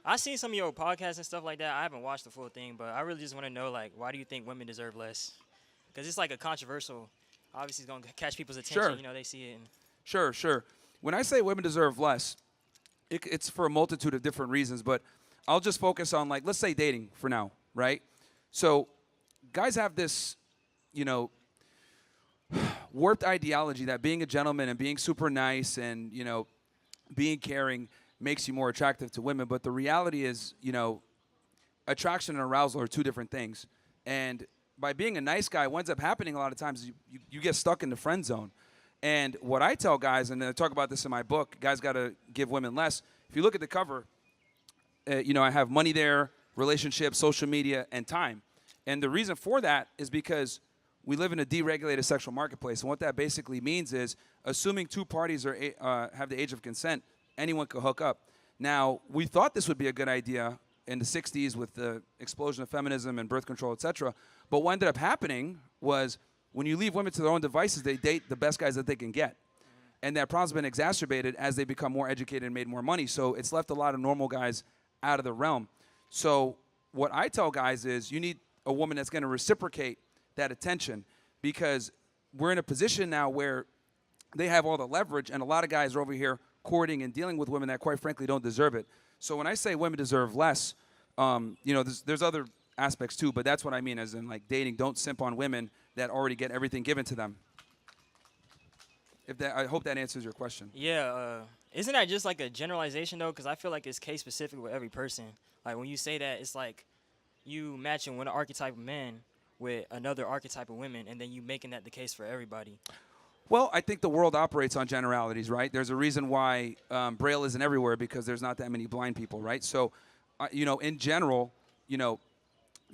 I seen some of your podcasts and stuff like that. I haven't watched the full thing, but I really just want to know, like, why do you think women deserve less? Because it's like a controversial. Obviously, it's gonna catch people's attention. Sure, You know, they see it. And sure, sure. When I say women deserve less, it's for a multitude of different reasons, but I'll just focus on, like, let's say dating for now, right? So guys have this, you know, warped ideology that being a gentleman and being super nice and, being caring makes you more attractive to women. But the reality is, attraction and arousal are two different things. And by being a nice guy, what ends up happening a lot of times is you get stuck in the friend zone. And what I tell guys, and I talk about this in my book, guys got to give women less. If you look at the cover, I have money there, relationships, social media, and time. And the reason for that is because we live in a deregulated sexual marketplace. And what that basically means is, assuming two parties have the age of consent, anyone could hook up. Now, we thought this would be a good idea in the 60s with the explosion of feminism and birth control, et cetera. But what ended up happening was when you leave women to their own devices, they date the best guys that they can get. And that problem's been exacerbated as they become more educated and made more money. So it's left a lot of normal guys out of the realm. So what I tell guys is you need a woman that's going to reciprocate that attention, because we're in a position now where they have all the leverage, and a lot of guys are over here courting and dealing with women that, quite frankly, don't deserve it. So when I say women deserve less, there's other aspects too, but that's what I mean, as in, like, dating. Don't simp on women that already get everything given to them. I hope that answers your question. yeah, isn't that just like a generalization though? Because I feel like it's case specific with every person. Like when you say that, it's like you matching one archetype of men with another archetype of women, and then you making that the case for everybody. Well, I think the world operates on generalities, right? There's a reason why Braille isn't everywhere, because there's not that many blind people, right? So, in general,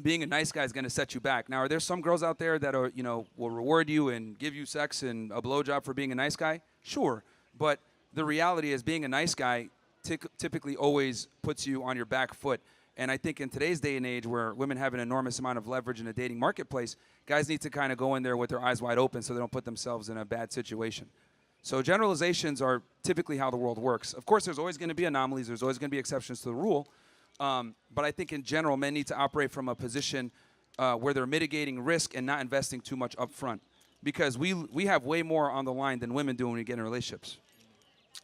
being a nice guy is going to set you back. Now, are there some girls out there that are, will reward you and give you sex and a blowjob for being a nice guy? Sure. But the reality is, being a nice guy typically always puts you on your back foot. And I think in today's day and age, where women have an enormous amount of leverage in the dating marketplace, guys need to kind of go in there with their eyes wide open so they don't put themselves in a bad situation. So generalizations are typically how the world works. Of course, there's always going to be anomalies. There's always going to be exceptions to the rule. But I think in general, men need to operate from a position where they're mitigating risk and not investing too much up front. Because we have way more on the line than women do when we get in relationships.